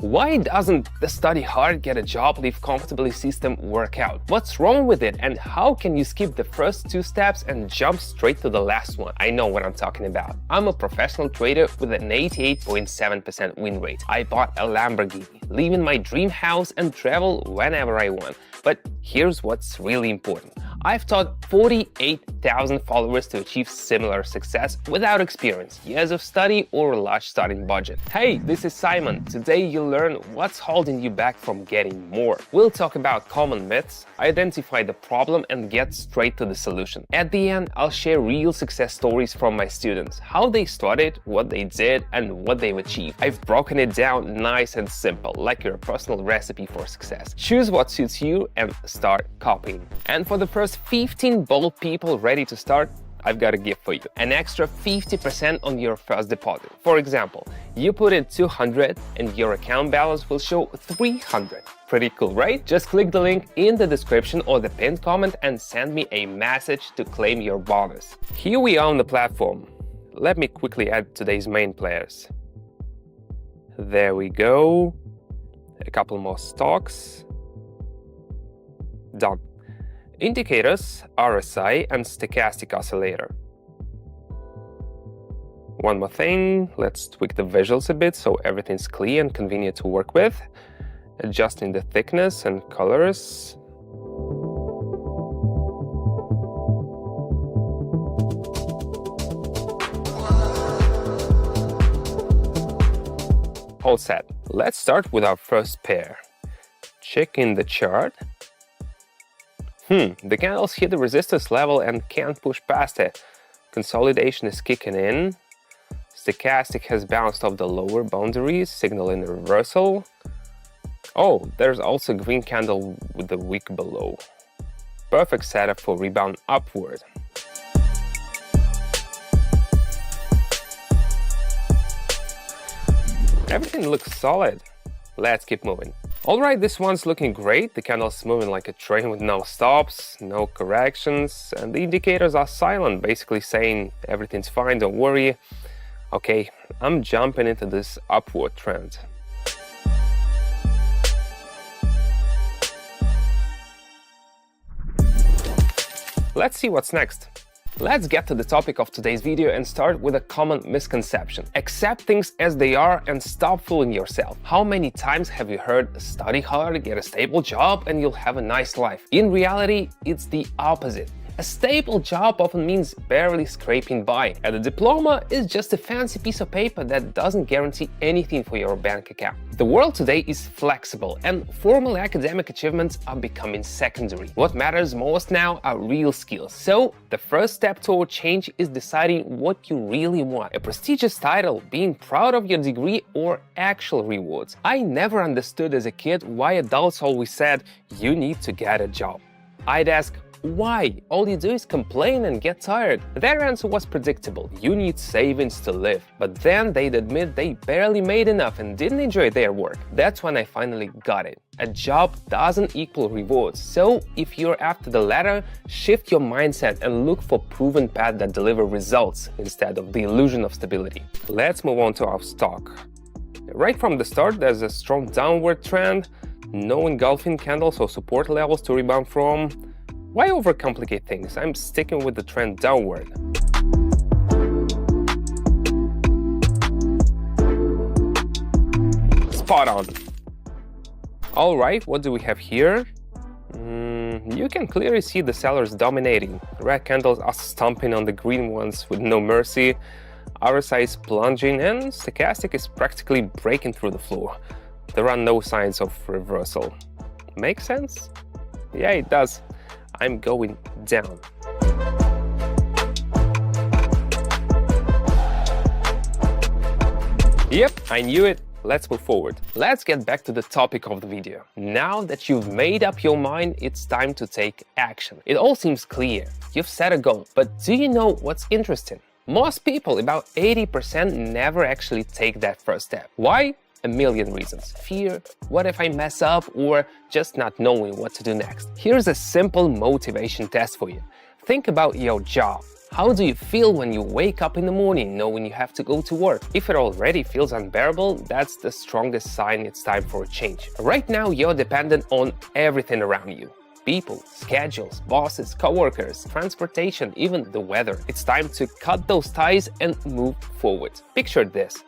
Why doesn't the study hard, get a job, live comfortably system work out? What's wrong with it, and how can you skip the first two steps and jump straight to the last one? I know what I'm talking about. I'm a professional trader with an 88.7% win rate. I bought a Lamborghini, live in my dream house and travel whenever I want. But here's what's really important. I've taught 48,000 followers to achieve similar success without experience, years of study, or a large starting budget. Hey, this is Simon. Today you'll learn what's holding you back from getting more. We'll talk about common myths, identify the problem, and get straight to the solution. At the end, I'll share real success stories from my students, how they started, what they did, and what they've achieved. I've broken it down nice and simple, like your personal recipe for success. Choose what suits you and start copying. And for the first 15 bold people ready to start, I've got a gift for you. An extra 50% on your first deposit. For example, you put in 200 and your account balance will show 300. Pretty cool, right? Just click the link in the description or the pinned comment and send me a message to claim your bonus. Here we are on the platform. Let me quickly add today's main players. There we go. A couple more stocks. Done. Indicators, RSI and stochastic oscillator. One more thing, let's tweak the visuals a bit so everything's clear and convenient to work with. Adjusting the thickness and colors. All set. Let's start with our first pair. Check in the chart. The candles hit the resistance level and can't push past it. Consolidation is kicking in. Stochastic has bounced off the lower boundaries, signaling a reversal. Oh, there's also a green candle with the wick below. Perfect setup for rebound upward. Everything looks solid. Let's keep moving. Alright, this one's looking great. The candle's moving like a train with no stops, no corrections, and the indicators are silent, basically saying everything's fine, don't worry. Okay, I'm jumping into this upward trend. Let's see what's next. Let's get to the topic of today's video and start with a common misconception. Accept things as they are and stop fooling yourself. How many times have you heard study hard, get a stable job, and you'll have a nice life? In reality, it's the opposite. A stable job often means barely scraping by, and a diploma is just a fancy piece of paper that doesn't guarantee anything for your bank account. The world today is flexible, and formal academic achievements are becoming secondary. What matters most now are real skills. So, the first step toward change is deciding what you really want. A prestigious title, being proud of your degree, or actual rewards. I never understood as a kid why adults always said, "You need to get a job." I'd ask, why? All you do is complain and get tired. Their answer was predictable. You need savings to live. But then they'd admit they barely made enough and didn't enjoy their work. That's when I finally got it. A job doesn't equal rewards. So if you're after the latter, shift your mindset and look for proven paths that deliver results instead of the illusion of stability. Let's move on to our stock. Right from the start, there's a strong downward trend, no engulfing candles or support levels to rebound from. Why overcomplicate things? I'm sticking with the trend downward. Spot on. All right, what do we have here? You can clearly see the sellers dominating. Red candles are stomping on the green ones with no mercy. RSI is plunging and stochastic is practically breaking through the floor. There are no signs of reversal. Make sense? Yeah, it does. I'm going down. Yep, I knew it. Let's move forward. Let's get back to the topic of the video. Now that you've made up your mind, it's time to take action. It all seems clear. You've set a goal, but do you know what's interesting? Most people, about 80%, never actually take that first step. Why? A million reasons. Fear, what if I mess up, or just not knowing what to do next. Here's a simple motivation test for you. Think about your job. How do you feel when you wake up in the morning knowing you have to go to work? If it already feels unbearable, that's the strongest sign it's time for a change. Right now, you're dependent on everything around you. People, schedules, bosses, coworkers, transportation, even the weather. It's time to cut those ties and move forward. Picture this.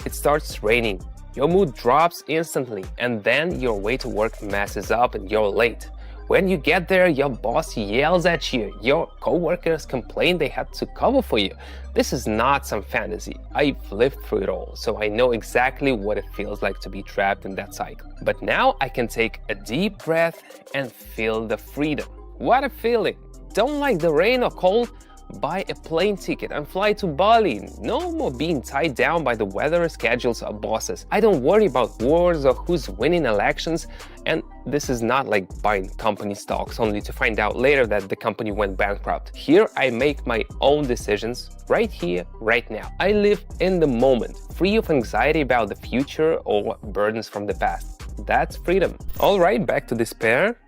It starts raining. Your mood drops instantly, and then your way to work messes up and you're late. When you get there, your boss yells at you, your coworkers complain they had to cover for you. This is not some fantasy. I've lived through it all, so I know exactly what it feels like to be trapped in that cycle. But now I can take a deep breath and feel the freedom. What a feeling! Don't like the rain or cold? Buy a plane ticket and fly to Bali. No more being tied down by the weather, schedules, or bosses. I don't worry about wars or who's winning elections, and this is not like buying company stocks only to find out later that the company went bankrupt. Here I make my own decisions, right here, right now. I live in the moment, free of anxiety about the future or burdens from the past. That's freedom. All right, back to this pair.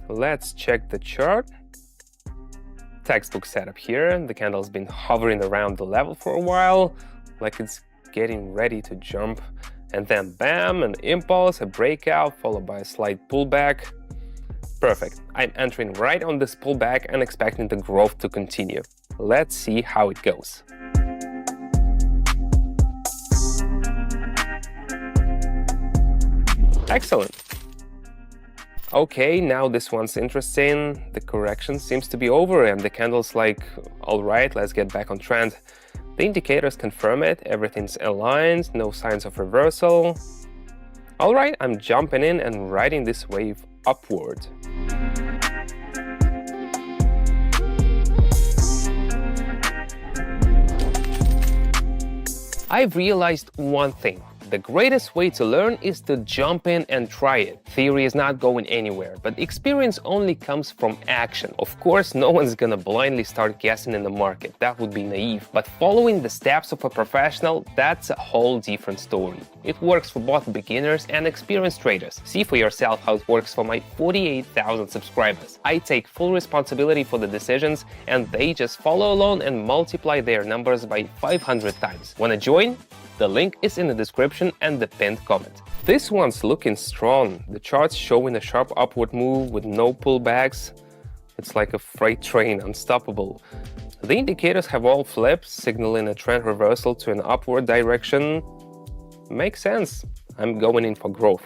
Let's check the chart. Textbook setup here. The candle's been hovering around the level for a while, like it's getting ready to jump. And then bam, an impulse, a breakout, followed by a slight pullback. Perfect. I'm entering right on this pullback and expecting the growth to continue. Let's see how it goes. Excellent. Okay, now this one's interesting. The correction seems to be over and the candle's like, all right, let's get back on trend. The indicators confirm it, everything's aligned, no signs of reversal. All right, I'm jumping in and riding this wave upward. I've realized one thing. The greatest way to learn is to jump in and try it. Theory is not going anywhere, but experience only comes from action. Of course, no one's gonna blindly start guessing in the market. That would be naive. But following the steps of a professional, that's a whole different story. It works for both beginners and experienced traders. See for yourself how it works for my 48,000 subscribers. I take full responsibility for the decisions, and they just follow along and multiply their numbers by 500 times. Wanna join? The link is in the description and the pinned comment. This one's looking strong. The chart's showing a sharp upward move with no pullbacks. It's like a freight train, unstoppable. The indicators have all flipped, signaling a trend reversal to an upward direction. Makes sense. I'm going in for growth.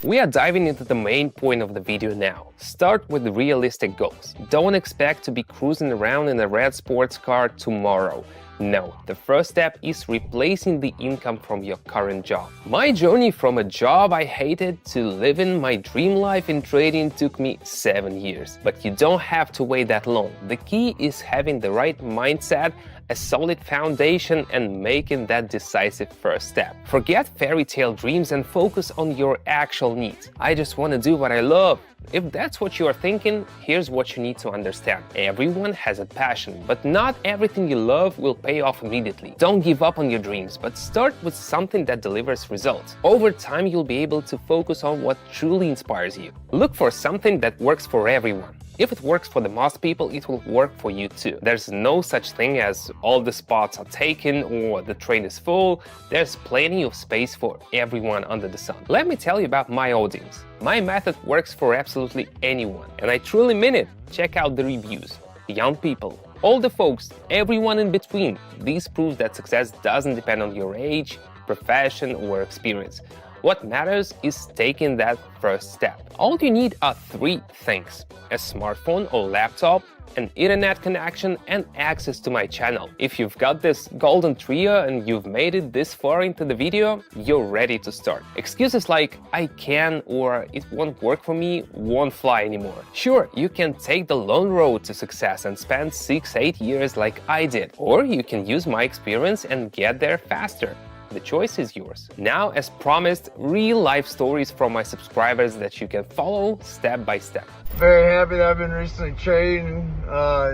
We are diving into the main point of the video now. Start with realistic goals. Don't expect to be cruising around in a red sports car tomorrow. No, the first step is replacing the income from your current job. My journey from a job I hated to living my dream life in trading took me 7 years. But you don't have to wait that long. The key is having the right mindset, a solid foundation, and making that decisive first step. Forget fairy tale dreams and focus on your actual needs. I just want to do what I love. If that's what you are thinking, here's what you need to understand. Everyone has a passion, but not everything you love will pay off immediately. Don't give up on your dreams, but start with something that delivers results. Over time, you'll be able to focus on what truly inspires you. Look for something that works for everyone. If it works for the most people, it will work for you too. There's no such thing as all the spots are taken or the train is full. There's plenty of space for everyone under the sun. Let me tell you about my audience. My method works for absolutely anyone, and I truly mean it. Check out the reviews. Young people, older folks, everyone in between. This proves that success doesn't depend on your age, profession, or experience. What matters is taking that first step. All you need are 3 things: a smartphone or laptop, an internet connection, and access to my channel. If you've got this golden trio and you've made it this far into the video, you're ready to start. Excuses like "I can" or "it won't work for me" won't fly anymore. Sure, you can take the long road to success and spend 6-8 years like I did, or you can use my experience and get there faster. The choice is yours. Now, as promised, real-life stories from my subscribers that you can follow step by step. Very happy that I've been recently trading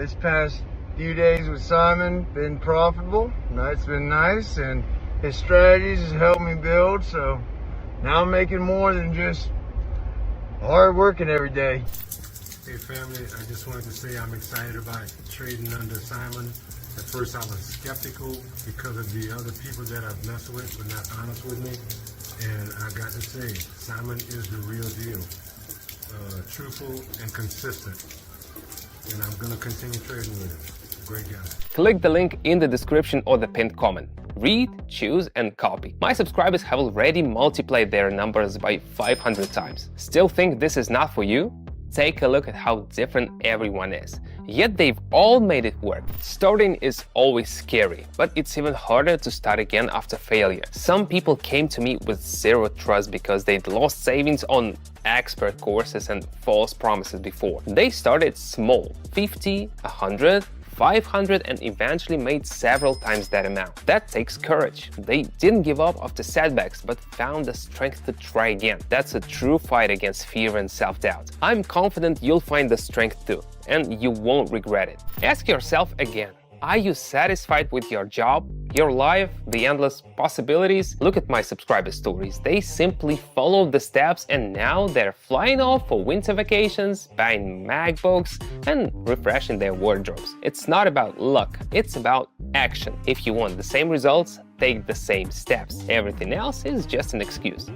this past few days with Simon. Been profitable. Night's been nice, and his strategies has helped me build, so Now I'm making more than just hard working every day. Hey family, I just wanted to say I'm excited about trading under Simon. At first I was skeptical because of the other people that I've messed with were not honest with me. And I got to say, Simon is the real deal. Truthful and consistent. And I'm going to continue trading with him. Great guy. Click the link in the description or the pinned comment. Read, choose, and copy. My subscribers have already multiplied their numbers by 500 times. Still think this is not for you? Take a look at how different everyone is. Yet they've all made it work. Starting is always scary, but it's even harder to start again after failure. Some people came to me with zero trust because they'd lost savings on expert courses and false promises before. They started small, 50, 100, 500, and eventually made several times that amount. That takes courage. They didn't give up after setbacks, but found the strength to try again. That's a true fight against fear and self-doubt. I'm confident you'll find the strength too, and you won't regret it. Ask yourself again, are you satisfied with your job, your life, the endless possibilities? Look at my subscriber stories. They simply followed the steps and now they're flying off for winter vacations, buying MacBooks, and refreshing their wardrobes. It's not about luck, it's about action. If you want the same results, take the same steps. Everything else is just an excuse.